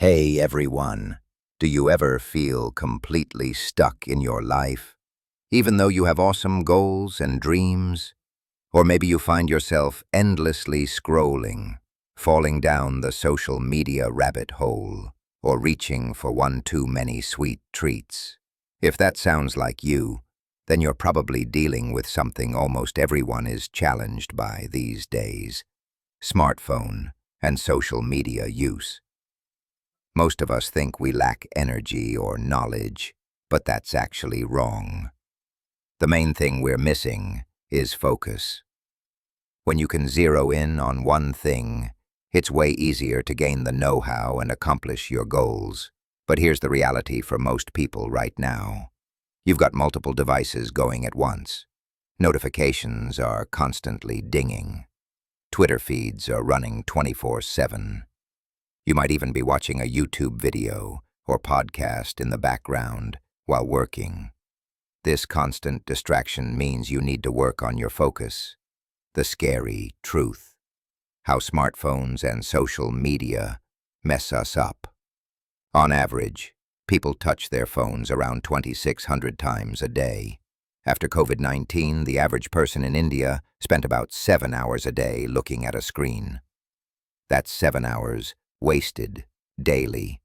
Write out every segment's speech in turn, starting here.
Hey everyone, do you ever feel completely stuck in your life? Even though you have awesome goals and dreams? Or maybe you find yourself endlessly scrolling, falling down the social media rabbit hole, or reaching for one too many sweet treats. If that sounds like you, then you're probably dealing with something almost everyone is challenged by these days: smartphone and social media use. Most of us think we lack energy or knowledge, but that's actually wrong. The main thing we're missing is focus. When you can zero in on one thing, it's way easier to gain the know-how and accomplish your goals. But here's the reality for most people right now. You've got multiple devices going at once. Notifications are constantly dinging. Twitter feeds are running 24/7. You might even be watching a YouTube video or podcast in the background while working. This constant distraction means you need to work on your focus. The scary truth: how smartphones and social media mess us up. On average, people touch their phones around 2,600 times a day. After COVID-19, the average person in India spent about 7 hours a day looking at a screen. That's 7 hours wasted daily,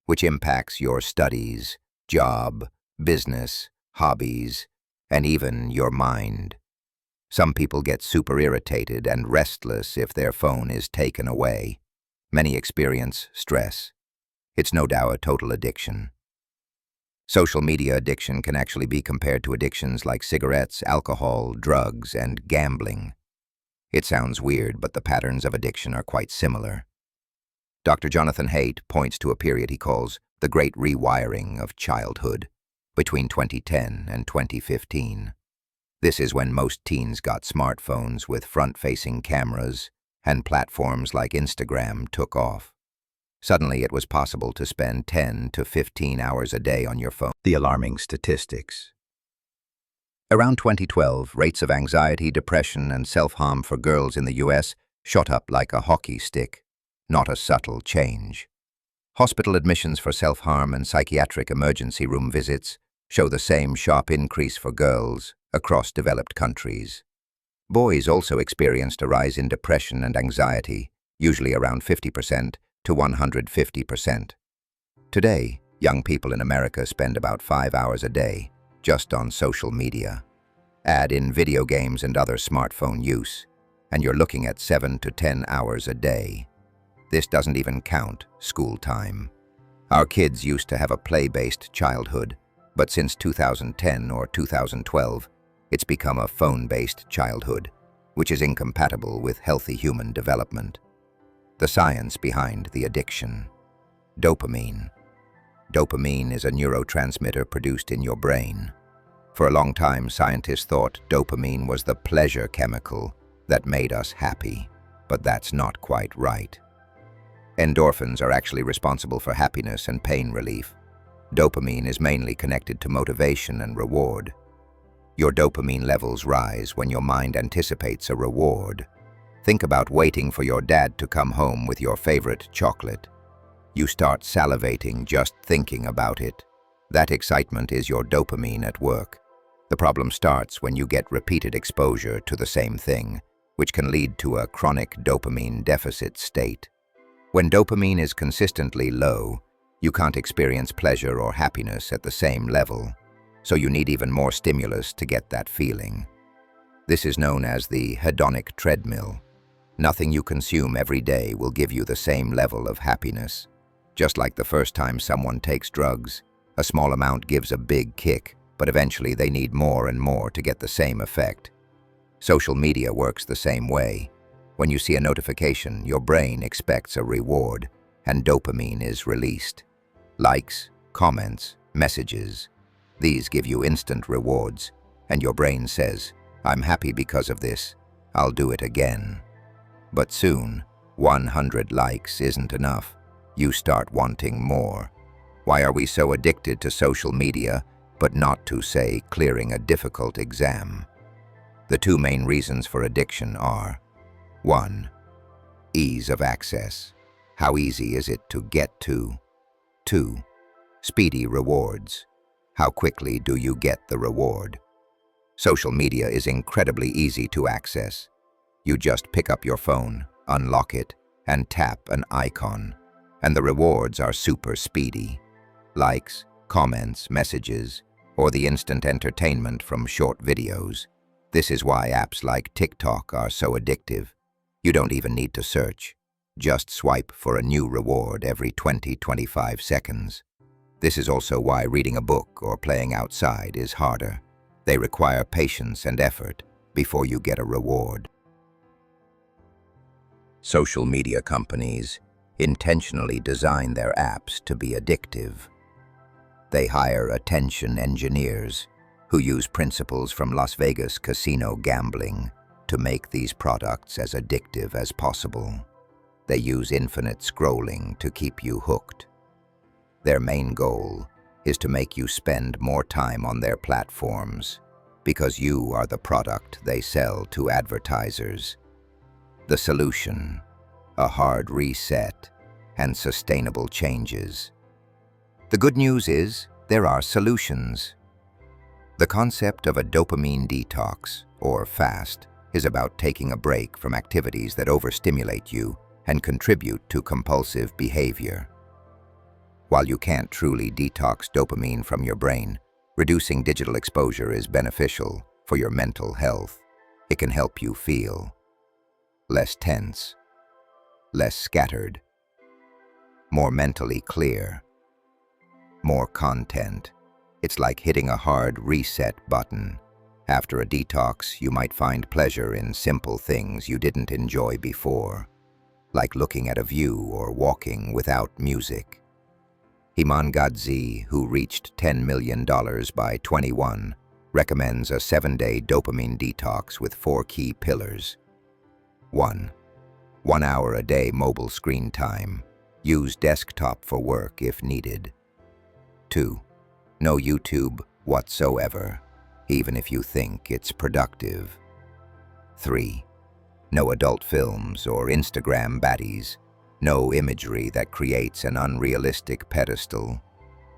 which impacts your studies, job, business, hobbies, and even your mind. Some people get super irritated and restless if their phone is taken away. Many experience stress. It's no doubt a total addiction. Social media addiction can actually be compared to addictions like cigarettes, alcohol, drugs, and gambling. It sounds weird, but the patterns of addiction are quite similar. Dr. Jonathan Haidt points to a period he calls the Great Rewiring of Childhood, between 2010 and 2015. This is when most teens got smartphones with front-facing cameras, and platforms like Instagram took off. Suddenly, it was possible to spend 10 to 15 hours a day on your phone. The alarming statistics. Around 2012, rates of anxiety, depression, and self-harm for girls in the US shot up like a hockey stick. Not a subtle change. Hospital admissions for self-harm and psychiatric emergency room visits show the same sharp increase for girls across developed countries. Boys also experienced a rise in depression and anxiety, usually around 50% to 150%. Today, young people in America spend about 5 hours a day just on social media. Add in video games and other smartphone use, and you're looking at 7 to 10 hours a day. This doesn't even count school time. Our kids used to have a play-based childhood, but since 2010 or 2012, it's become a phone-based childhood, which is incompatible with healthy human development. The science behind the addiction. Dopamine. Dopamine is a neurotransmitter produced in your brain. For a long time, scientists thought dopamine was the pleasure chemical that made us happy, but that's not quite right. Endorphins are actually responsible for happiness and pain relief. Dopamine is mainly connected to motivation and reward. Your dopamine levels rise when your mind anticipates a reward. Think about waiting for your dad to come home with your favorite chocolate. You start salivating just thinking about it. That excitement is your dopamine at work. The problem starts when you get repeated exposure to the same thing, which can lead to a chronic dopamine deficit state. When dopamine is consistently low, you can't experience pleasure or happiness at the same level, so you need even more stimulus to get that feeling. This is known as the hedonic treadmill. Nothing you consume every day will give you the same level of happiness. Just like the first time someone takes drugs, a small amount gives a big kick, but eventually they need more and more to get the same effect. Social media works the same way. When you see a notification, your brain expects a reward, and dopamine is released. Likes, comments, messages. These give you instant rewards, and your brain says, "I'm happy because of this. I'll do it again." But soon, 100 likes isn't enough. You start wanting more. Why are we so addicted to social media, but not to, say, clearing a difficult exam? The two main reasons for addiction are: 1. Ease of access. How easy is it to get to? 2. Speedy rewards. How quickly do you get the reward? Social media is incredibly easy to access. You just pick up your phone, unlock it, and tap an icon. And the rewards are super speedy. Likes, comments, messages, or the instant entertainment from short videos. This is why apps like TikTok are so addictive. You don't even need to search. Just swipe for a new reward every 20-25 seconds. This is also why reading a book or playing outside is harder. They require patience and effort before you get a reward. Social media companies intentionally design their apps to be addictive. They hire attention engineers who use principles from Las Vegas casino gambling to make these products as addictive as possible. They use infinite scrolling to keep you hooked. Their main goal is to make you spend more time on their platforms because you are the product they sell to advertisers. The solution: a hard reset and sustainable changes. The good news is there are solutions. The concept of a dopamine detox, or fast, is about taking a break from activities that overstimulate you and contribute to compulsive behavior. While you can't truly detox dopamine from your brain, reducing digital exposure is beneficial for your mental health. It can help you feel less tense, less scattered, more mentally clear, more content. It's like hitting a hard reset button. After a detox, you might find pleasure in simple things you didn't enjoy before, like looking at a view or walking without music. Iman Gadzi, who reached $10 million by 21, recommends a 7-day dopamine detox with 4 key pillars. 1. 1 hour a day mobile screen time. Use desktop for work if needed. 2. No YouTube whatsoever, even if you think it's productive. 3. No adult films or Instagram baddies. No imagery that creates an unrealistic pedestal.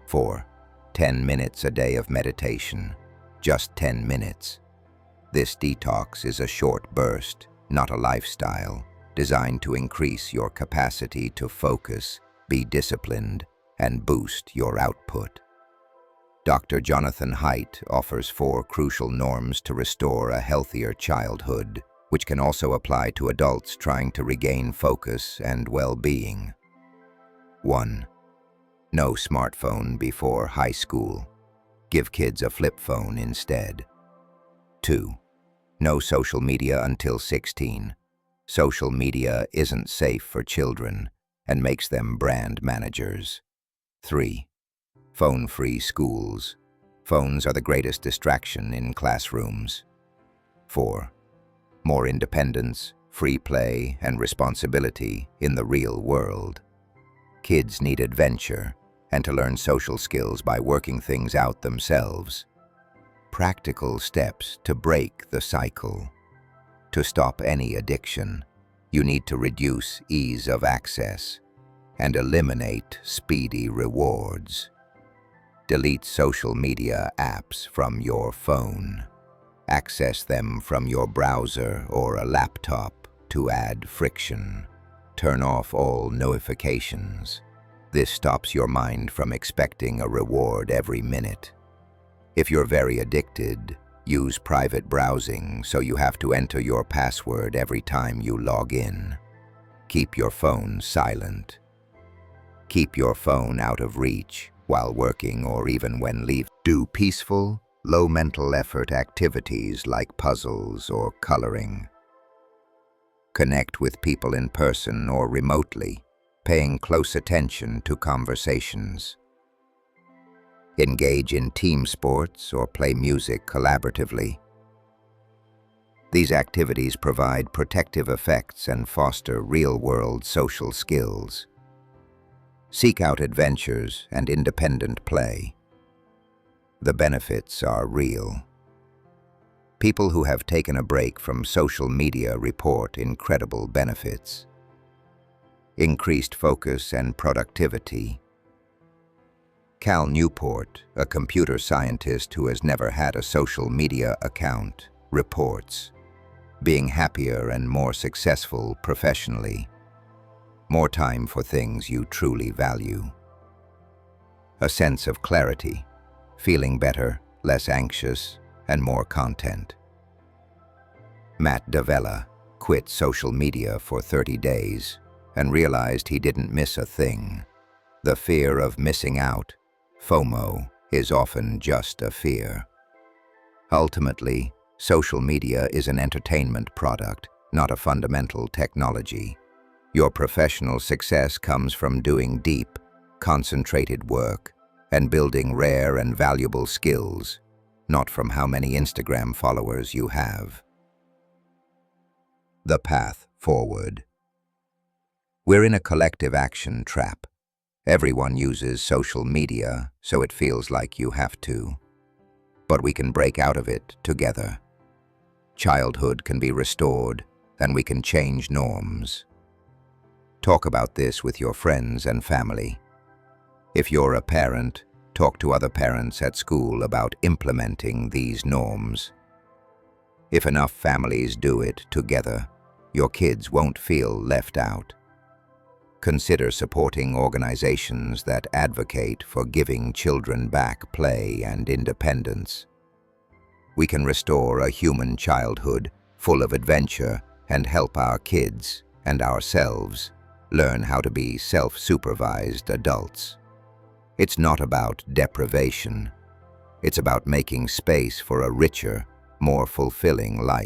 4. 10 minutes a day of meditation. Just 10 minutes. This detox is a short burst, not a lifestyle, designed to increase your capacity to focus, be disciplined, and boost your output. Dr. Jonathan Haidt offers 4 crucial norms to restore a healthier childhood, which can also apply to adults trying to regain focus and well-being. 1. No smartphone before high school. Give kids a flip phone instead. 2. No social media until 16. Social media isn't safe for children and makes them brand managers. 3. Phone-free schools. Phones are the greatest distraction in classrooms. 4. More independence, free play, and responsibility in the real world. Kids need adventure and to learn social skills by working things out themselves. Practical steps to break the cycle. To stop any addiction, you need to reduce ease of access and eliminate speedy rewards. Delete social media apps from your phone. Access them from your browser or a laptop to add friction. Turn off all notifications. This stops your mind from expecting a reward every minute. If you're very addicted, use private browsing so you have to enter your password every time you log in. Keep your phone silent. Keep your phone out of reach while working or even when leaving. Do peaceful, low mental effort activities like puzzles or coloring. Connect with people in person or remotely, paying close attention to conversations. Engage in team sports or play music collaboratively. These activities provide protective effects and foster real-world social skills. Seek out adventures and independent play. The benefits are real. People who have taken a break from social media report incredible benefits. Increased focus and productivity. Cal Newport, a computer scientist who has never had a social media account, reports being happier and more successful professionally, more time for things you truly value, a sense of clarity, feeling better, less anxious, and more content. Matt Davella quit social media for 30 days and realized he didn't miss a thing. The fear of missing out, FOMO, is often just a fear. Ultimately, social media is an entertainment product, not a fundamental technology. Your professional success comes from doing deep, concentrated work and building rare and valuable skills, not from how many Instagram followers you have. The path forward. We're in a collective action trap. Everyone uses social media, so it feels like you have to. But we can break out of it together. Childhood can be restored, and we can change norms. Talk about this with your friends and family. If you're a parent, talk to other parents at school about implementing these norms. If enough families do it together, your kids won't feel left out. Consider supporting organizations that advocate for giving children back play and independence. We can restore a human childhood full of adventure and help our kids and ourselves learn how to be self-supervised adults. It's not about deprivation. It's about making space for a richer, more fulfilling life.